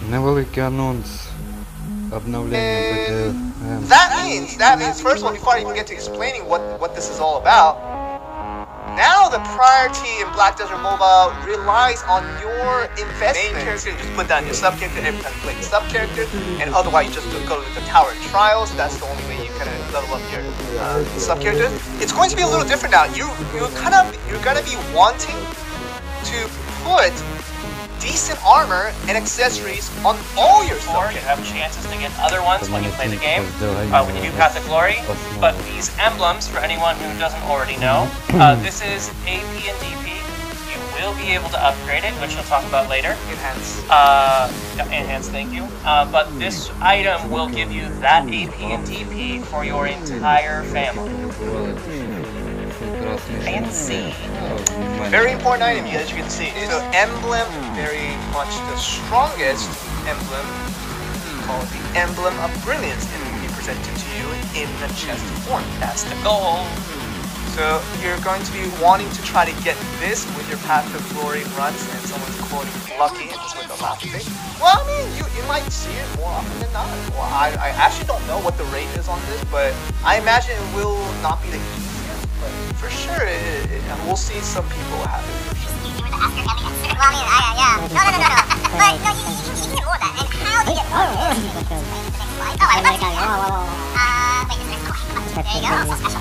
Невеликий анонс. Обновлення БДМ. That means, first of all, before I even get to explaining what this is all about, now the priority in Black Desert Mobile relies on your investment. Main character, just put down your sub character, every time you play the sub character, and otherwise you just go to the Tower Trials. That's the only way you kind of level up your sub character. It's going to be a little different now. You're gonna be wanting to put decent armor and accessories on all your stuff. You have chances to get other ones when you play the game, when you do Path of Glory. But these emblems, for anyone who doesn't already know, this is AP and DP. You will be able to upgrade it, which we'll talk about later. Enhance. Enhance, thank you. But this item will give you that AP and DP for your entire family. Fancy. Very important item, as you can see. So emblem, very much the strongest emblem. Called the Emblem of Brilliance, and will be presented to you in the chest form. That's the goal. So you're going to be wanting to try to get this with your Path of Glory runs, and someone's quoting lucky and just with a laughing face. Well, I mean, you might see it more often than not. Well, I actually don't know what the rate is on this, but I imagine it will not be the easiest, but for sure, we'll see some people have it for sure. Well, I mean, yeah. No. But no, you can get more of that. And how do you get more of it? Oh, I love it. Wait, is it? There you go. So special.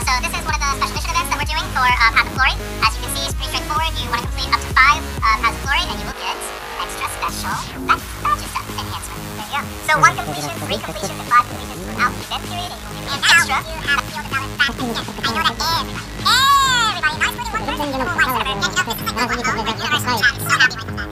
So this is one of the special mission events that we're doing for Path of Glory. As you can see, it's pretty straightforward. You want to complete up to 5 Paths of Glory, and you will get extra special. That's just stuff. Enhancement. There you go. So 1 completion, 3 completions, and 5 completions throughout the event period, and you will get extra. You have a field of balance back. I know that everybody likes winning one person in the whole life server. And you know, this is like the universal chat is so happy with that.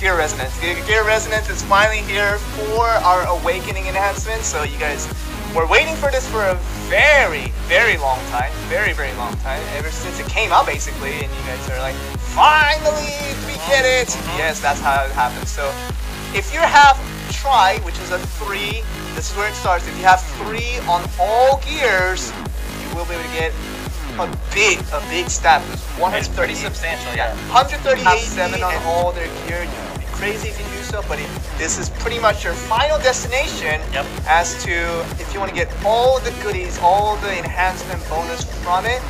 Gear Resonance. Gear Resonance is finally here for our Awakening enhancement. So you guys were waiting for this for a very, very long time. Very, very long time. Ever since it came out, basically. And you guys are like, finally, we get it. Yes, that's how it happens. So if you have Tri, which is a 3, this is where it starts. If you have 3 on all gears, you will be able to get a big stat boost. 130, it's pretty substantial, yeah. 138.7 on all their gear. You'd be crazy if you do so, but this is pretty much your final destination. Yep. As to if you want to get all the goodies, all the enhancement bonus from it,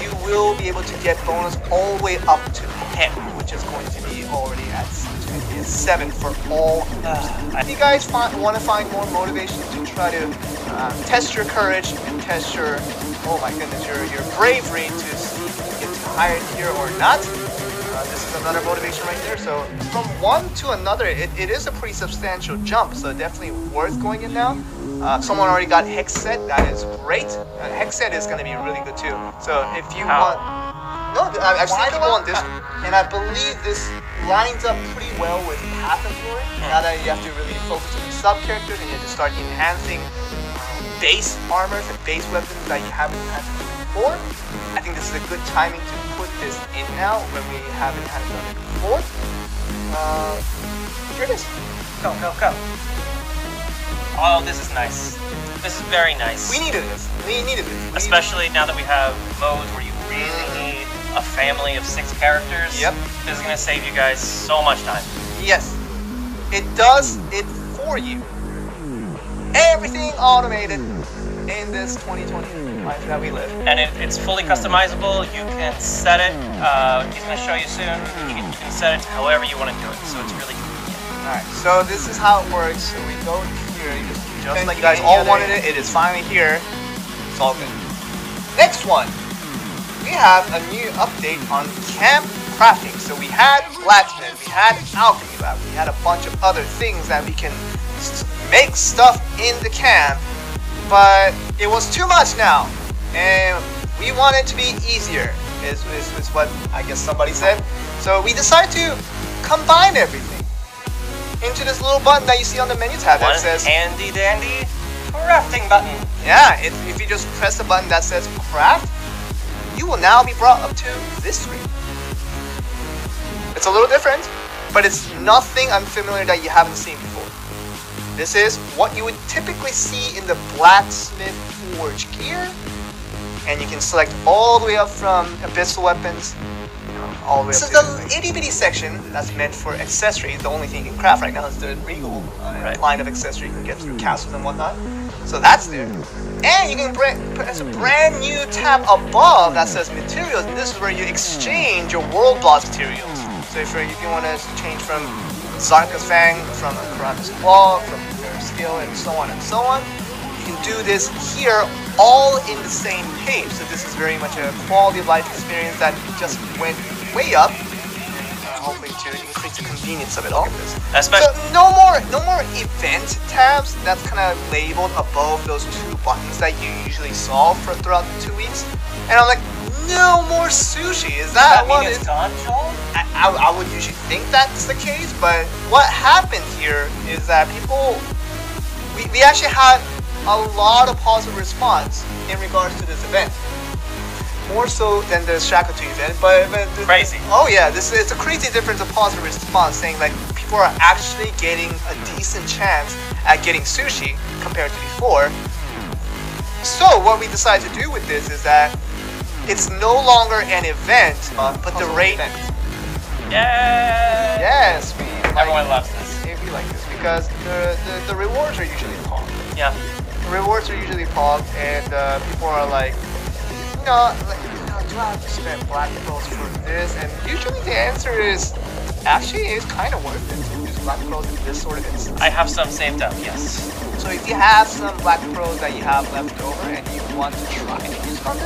you will be able to get bonus all the way up to 10, which is going to be already at 7 for all. If you guys want to find more motivation to try to test your courage and test your, oh my goodness, your bravery to see if you can get to higher tier or not, this is another motivation right there. So from one to another, it is a pretty substantial jump, so definitely worth going in now. Someone already got Hex Set, that is great. Hex Set is going to be really good too. So if you want, no, I've seen people on this, and I believe this lines up pretty well with Path of Glory. Now that you have to really focus on the sub characters and you have to start enhancing base armors and base weapons that you haven't had before, I think this is a good timing to put this in now when we haven't had done it before. Here it is. Go. Oh, this is nice. This is very nice. We needed this. Especially now that we have modes where you really need a family of 6 characters. Yep. This is going to save you guys so much time. Yes. It does it for you. Everything automated in this 2020 life that we live. And it's fully customizable. You can set it. He's going to show you soon. You can set it however you want to do it. So it's really convenient. Alright, so this is how it works. So we go here, just like you guys all wanted it. It is finally here. It's all good. Next one. We have a new update on Camp crafting. So we had blacksmith, we had alchemy lab, we had a bunch of other things that we can make stuff in the camp, but it was too much now, and we want it to be easier, is what I guess somebody said. So we decided to combine everything into this little button that you see on the menu tab that says handy dandy crafting button. Yeah, if you just press the button that says craft, you will now be brought up to this screen. It's a little different, but it's nothing unfamiliar that you haven't seen before. This is what you would typically see in the blacksmith forge gear, and you can select all the way up from abyssal weapons, all the way up to the itty bitty section that's meant for accessories. The only thing you can craft right now is the regal line of accessories you can get through castles and whatnot. So that's there. And you can press a brand new tab above that says materials, and this is where you exchange your world boss materials. So if you want to change from Zarka's Fang, from Karama's Claw, from your skill, and so on, you can do this here all in the same page. So this is very much a quality of life experience that just went way up, hopefully to increase the convenience of it all. So no more event tabs that's kind of labeled above those two buttons that you usually saw throughout the 2 weeks. And I'm like, no more sushi. Is that what it's gone, Joel? I would usually think that's the case, but what happened here is that we actually had a lot of positive response in regards to this event. More so than the Shakutu event, but crazy. Oh yeah, it's a crazy difference of positive response, saying like people are actually getting a decent chance at getting sushi compared to before. So what we decided to do with this is that it's no longer an event, but the rate. Yeah. Yes, everyone loves this. We like this because the rewards are usually pog. Yeah. The rewards are usually pog, and people are like, do I have to spend black pearls for this? And usually the answer is, actually, it's kind of worth it to use black pearls in this sort of instance. I have some saved up, yes. So if you have some black pearls that you have left over and you want to try to use on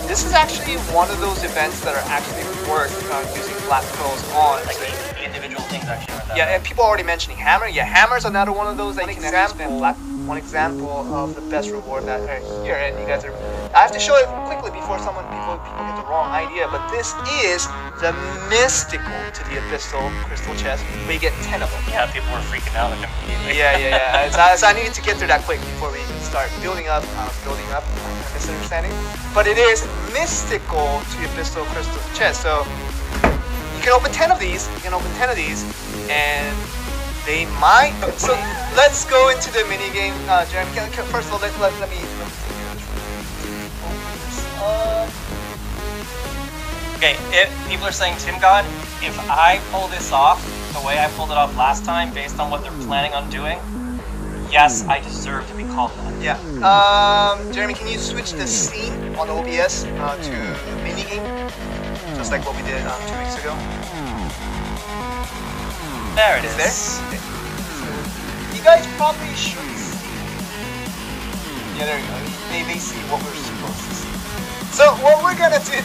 this is actually one of those events that are actually worth using black pearls on. Like the individual things actually. Yeah, and people are already mentioning hammer. Yeah, hammer's another one of those that you can spend black. One example of the best reward that are here, and you guys are. I have to show it quickly before people get the wrong idea. But this is the mystical to the abyssal crystal chest, where you get 10 of them. Yeah, people were freaking out immediately. Yeah. So I needed to get through that quick before we start building up. Misunderstanding. But it is mystical to the abyssal crystal chest. So you can open 10 of these. And they might. So let's go into the mini game, Jeremy. First of all, let me. Okay, people are saying, Tim God, if I pull this off the way I pulled it off last time, based on what they're planning on doing, yes, I deserve to be called that. Yeah. Jeremy, can you switch the scene on OBS to mini game, just like what we did 2 weeks ago? There it is. There? You guys probably should see. Yeah, there you go. They see what we're supposed to see. So what we're gonna do